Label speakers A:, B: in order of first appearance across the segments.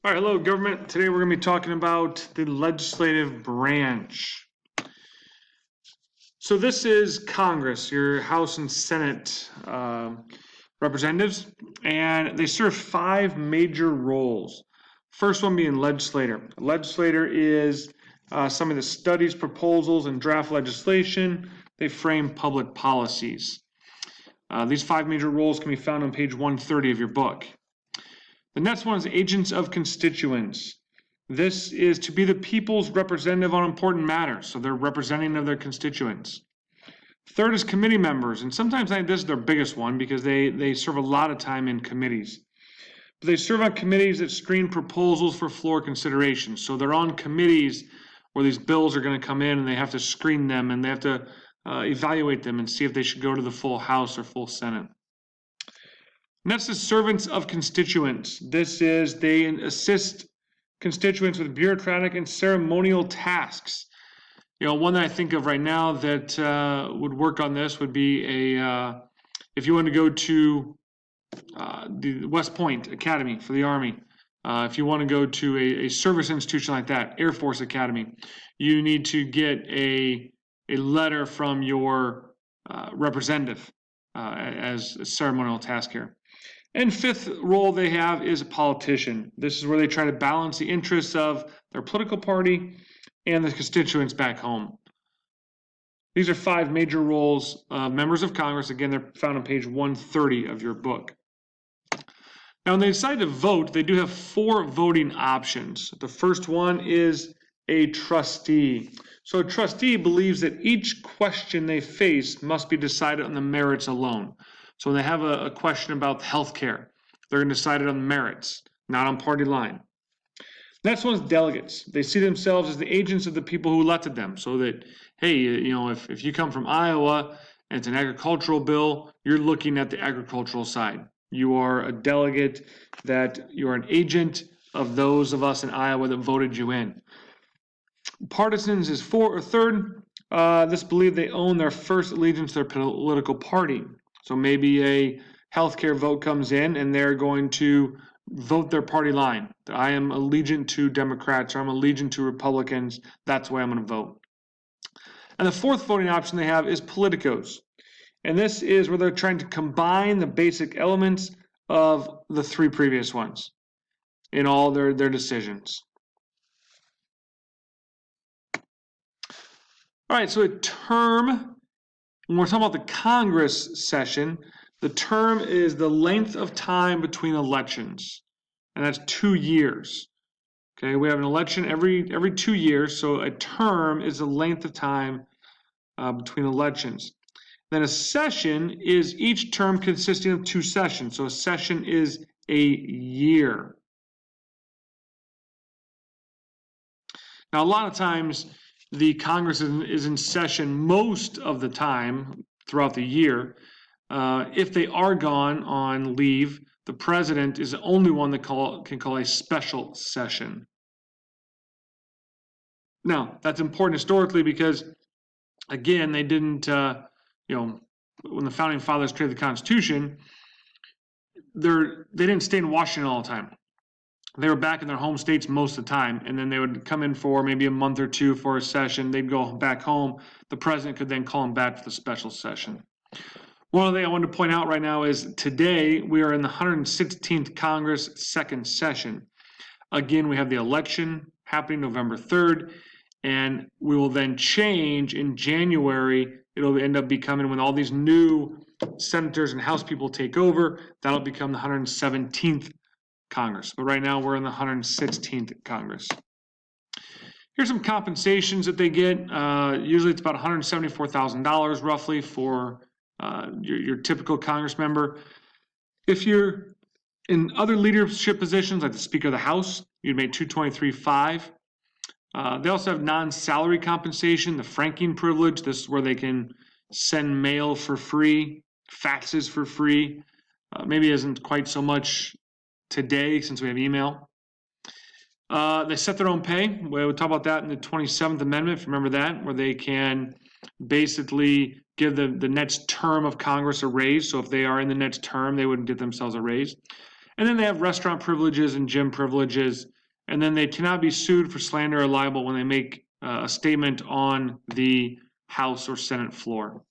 A: All right, hello, government. Today we're going to be talking about the legislative branch. So this is Congress, your House and Senate representatives, and they serve five major roles. First one being legislator. A legislator is somebody that studies proposals and draft legislation. They frame public policies. These five major roles can be found on page 130 of your book. The next one is agents of constituents. This is to be the people's representative on important matters, so they're representing of their constituents. Third is committee members, and sometimes I think this is their biggest one because they serve a lot of time in committees. But they serve on committees that screen proposals for floor consideration. So they're on committees where these bills are going to come in and they have to screen them and they have to evaluate them and see if they should go to the full House or full Senate. Next is servants of constituents. This is they assist constituents with bureaucratic and ceremonial tasks. One that I think of right now that would work on this would be if you want to go to the West Point Academy for the Army, if you want to go to a service institution like that, Air Force Academy, you need to get a letter from your representative as a ceremonial task here. And fifth role they have is a politician. This is where they try to balance the interests of their political party and the constituents back home. These are five major roles of members of Congress. Again, they're found on page 130 of your book. Now, when they decide to vote, they do have four voting options. The first one is a trustee. So a trustee believes that each question they face must be decided on the merits alone. So when they have a question about healthcare, they're going to decide it on merits, not on party line. Next one is delegates. They see themselves as the agents of the people who elected them. So that, hey, if you come from Iowa and it's an agricultural bill, you're looking at the agricultural side. You are a delegate, that you are an agent of those of us in Iowa that voted you in. Partisans is third. This believe they own their first allegiance to their political party. So maybe a healthcare vote comes in and they're going to vote their party line. I am allegiant to Democrats or I'm allegiant to Republicans. That's the way I'm going to vote. And the fourth voting option they have is politicos. And this is where they're trying to combine the basic elements of the three previous ones in all their decisions. All right, so a term, when we're talking about the Congress session, the term is the length of time between elections, and that's 2 years. Okay, we have an election every 2 years, so a term is the length of time between elections. Then a session is each term consisting of 2 sessions, so a session is a year. Now, a lot of times, the Congress is in session most of the time throughout the year. If they are gone on leave, the president is the only one that can call a special session. Now, that's important historically because, again, they didn't, when the founding fathers created the Constitution, they didn't stay in Washington all the time. They were back in their home states most of the time, and then they would come in for maybe a month or two for a session. They'd go back home. The president could then call them back for the special session. One thing I wanted to point out right now is today we are in the 116th Congress second session. Again, we have the election happening November 3rd, and we will then change in January. It'll end up becoming, when all these new senators and House people take over, that'll become the 117th Congress. But right now we're in the 116th Congress. Here's some compensations that they get. Usually it's about $174,000 roughly for your typical Congress member. If you're in other leadership positions like the Speaker of the House, you'd make $223,500. They also have non-salary compensation, the franking privilege. This is where they can send mail for free, faxes for free. Maybe isn't quite so much today since we have email. They set their own pay. We'll talk about that in the 27th Amendment, if you remember that, where they can basically give the next term of Congress a raise. So if they are in the next term, they would get themselves a raise. And then they have restaurant privileges and gym privileges. And then they cannot be sued for slander or libel when they make a statement on the House or Senate floor,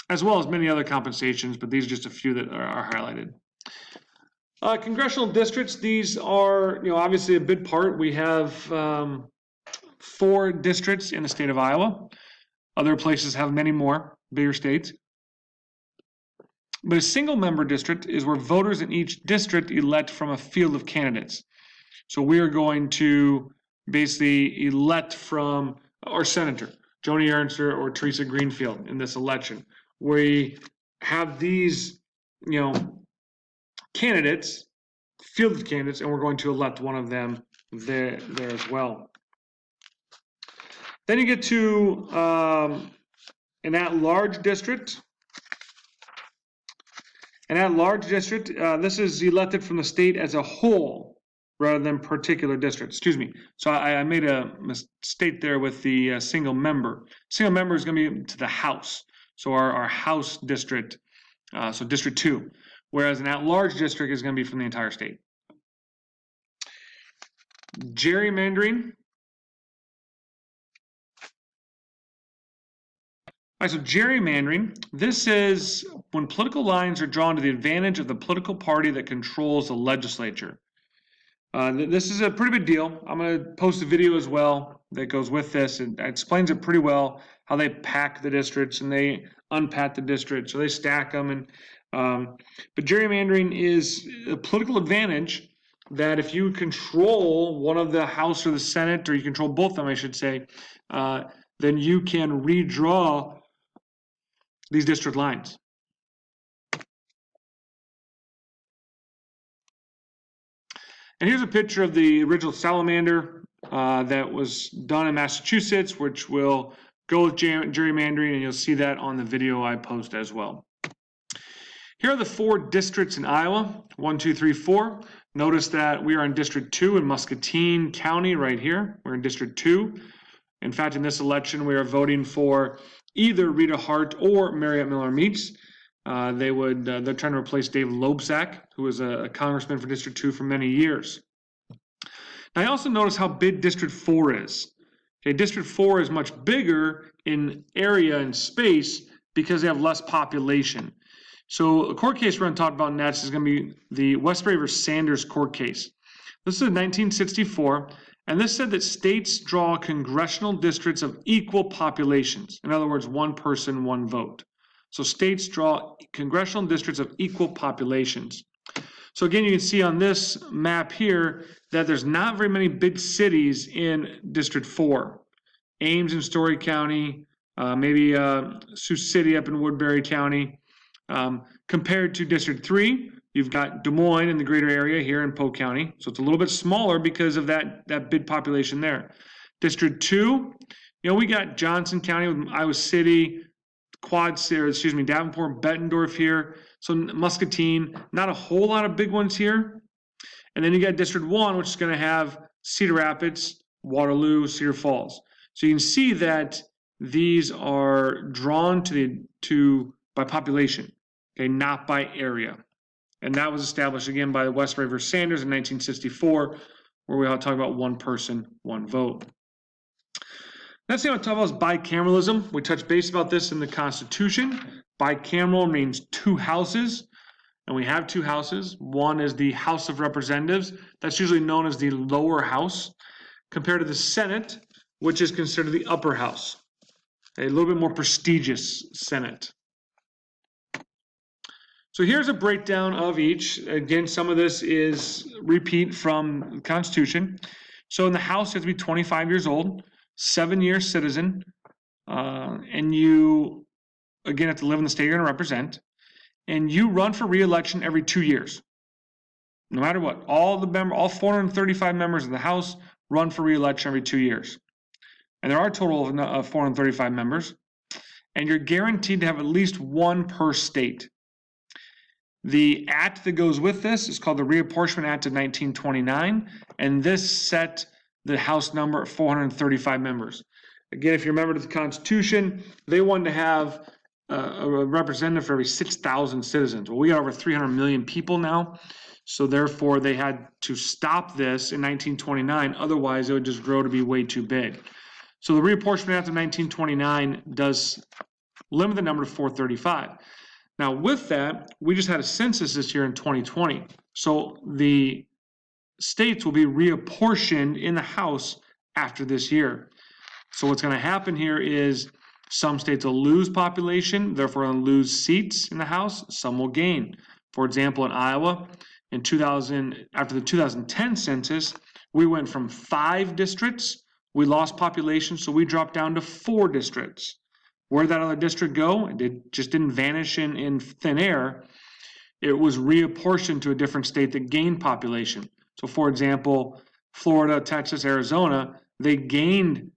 A: as well as many other compensations, but these are just a few that are highlighted. Congressional districts, these are, obviously a big part. We have 4 districts in the state of Iowa. Other places have many more, bigger states. But a single member district is where voters in each district elect from a field of candidates. So we are going to basically elect from our senator, Joni Ernst or Teresa Greenfield in this election. We have these, candidates, field of candidates, and we're going to elect one of them there as well. Then you get to an at-large district. An at-large district, this is elected from the state as a whole rather than particular districts. Excuse me. So I made a mistake there with the single member. Single member is going to be to the House. So our House district, so District 2. Whereas an at-large district is going to be from the entire state. Gerrymandering. All right, so gerrymandering, this is when political lines are drawn to the advantage of the political party that controls the legislature. This is a pretty big deal. I'm going to post a video as well that goes with this. It explains it pretty well, how they pack the districts and they unpack the districts, so they stack them. But gerrymandering is a political advantage that if you control one of the House or the Senate, or you control both of them, I should say, then you can redraw these district lines. And here's a picture of the original salamander that was done in Massachusetts, which will go with gerrymandering, and you'll see that on the video I post as well. Here are the 4 districts in Iowa, 1, 2, 3, 4. Notice that we are in District 2 in Muscatine County right here. We're in District 2. In fact, in this election, we are voting for either Rita Hart or Marriott Miller Meats. They're trying to replace Dave Loebsack, who was a congressman for District 2 for many years. Now, I also notice how big District 4 is. Okay, District 4 is much bigger in area and space because they have less population. So a court case we're going to talk about next is going to be the Westbury v. Sanders court case. This is 1964, and this said that states draw congressional districts of equal populations. In other words, one person, one vote. So states draw congressional districts of equal populations. So again, you can see on this map here that there's not very many big cities in District 4. Ames in Story County, maybe Sioux City up in Woodbury County. Compared to District 3, you've got Des Moines in the greater area here in Polk County. So it's a little bit smaller because of that big population there. District 2, we got Johnson County with Iowa City, Davenport, Bettendorf here. So Muscatine, not a whole lot of big ones here. And then you got District 1, which is going to have Cedar Rapids, Waterloo, Cedar Falls. So you can see that these are drawn by population, okay, not by area. And that was established again by the Westbury v. Sanders in 1964, where we all talk about one person, one vote. Next thing I want to talk about is bicameralism. We touched base about this in the Constitution. Bicameral means 2 houses, and we have 2 houses. One is the House of Representatives. That's usually known as the lower house, compared to the Senate, which is considered the upper house. A little bit more prestigious Senate. So here's a breakdown of each. Again, some of this is repeat from the Constitution. So in the House, you have to be 25 years old, 7-year citizen, and you, again, have to live in the state you're going to represent, and you run for re-election every 2 years. No matter what, all 435 members of the House run for re-election every 2 years. And there are a total of 435 members, and you're guaranteed to have at least one per state. The act that goes with this is called the Reapportionment Act of 1929, and this set the House number at 435 members. Again, if you're a member of the Constitution, they wanted to have a representative for every 6,000 citizens. Well, we got over 300 million people now. So therefore, they had to stop this in 1929. Otherwise, it would just grow to be way too big. So the reapportionment after 1929 does limit the number to 435. Now, with that, we just had a census this year in 2020. So the states will be reapportioned in the House after this year. So what's going to happen here is some states will lose population, therefore will lose seats in the House. Some will gain. For example, in Iowa, after the 2010 census, we went from 5 districts. We lost population, so we dropped down to 4 districts. Where did that other district go? It just didn't vanish in thin air. It was reapportioned to a different state that gained population. So for example, Florida, Texas, Arizona, they gained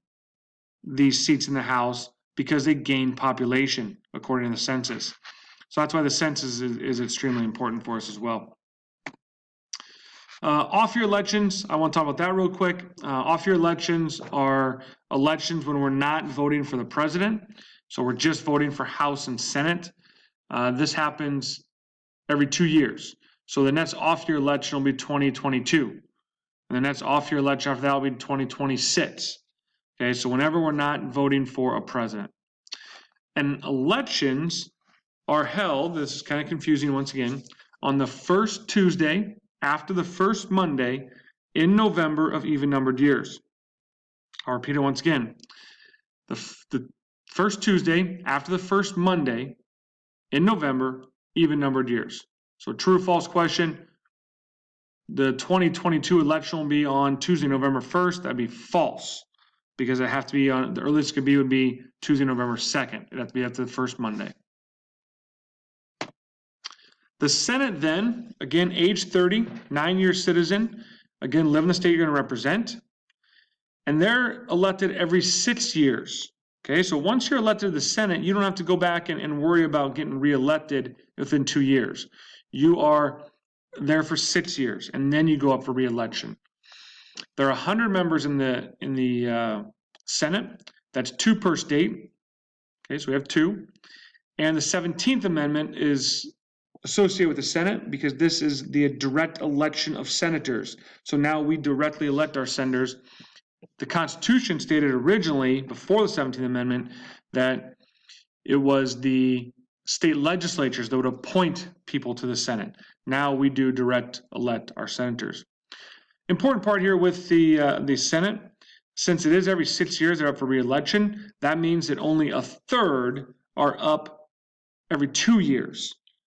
A: these seats in the House because they gained population according to the census. So that's why the census is extremely important for us as well. Off-year elections, I want to talk about that real quick. Off-year elections are elections when we're not voting for the president. So we're just voting for House and Senate. This happens every 2 years. So the next off-year election will be 2022. And the next off-year election after that will be 2026. Okay, so whenever we're not voting for a president. And elections are held, this is kind of confusing once again, on the first Tuesday after the first Monday in November of even-numbered years. I'll repeat it once again. The first Tuesday after the first Monday in November, even-numbered years. So true or false question, the 2022 election will be on Tuesday, November 1st. That'd be false because it have to be on, the earliest it could be would be Tuesday, November 2nd. It'd have to be after the first Monday. The Senate then, again, age 30, 9-year citizen, again, live in the state you're going to represent. And they're elected every 6 years. Okay, so once you're elected to the Senate, you don't have to go back and worry about getting reelected within 2 years. You are there for 6 years, and then you go up for reelection. There are 100 members in the Senate. That's 2 per state. Okay, so we have 2. And the 17th Amendment is associated with the Senate because this is the direct election of senators. So now we directly elect our senators. The Constitution stated originally, before the 17th Amendment, that it was the state legislatures that would appoint people to the Senate. Now we do direct elect our senators. Important part here with the Senate, since it is every 6 years they're up for re-election, that means that only a third are up every 2 years.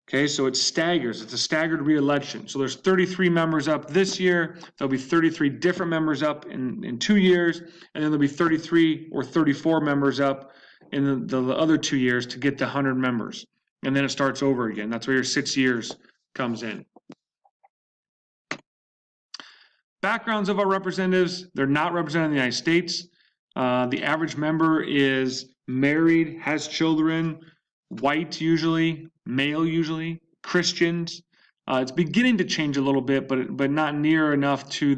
A: Okay, so it staggers. It's a staggered re-election. So there's 33 members up this year. There'll be 33 different members up in 2 years, and then there'll be 33 or 34 members up in the other 2 years to get to 100 members. And then it starts over again. That's where your 6 years comes in. Backgrounds of our representatives, they're not representing the United States. The average member is married, has children, white usually, male usually, Christians. It's beginning to change a little bit, but not near enough to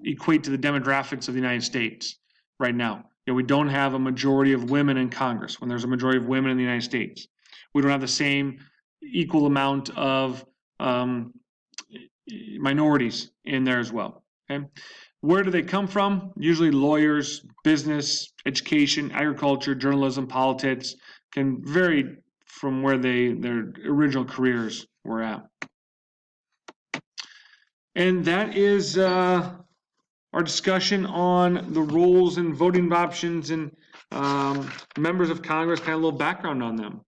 A: equate to the demographics of the United States right now. You know, we don't have a majority of women in Congress when there's a majority of women in the United States. We don't have the same equal amount of minorities in there as well. Okay, where do they come from? Usually lawyers, business, education, agriculture, journalism, politics. Can vary from where their original careers were at. And that is our discussion on the rules and voting options and members of Congress, kind of a little background on them.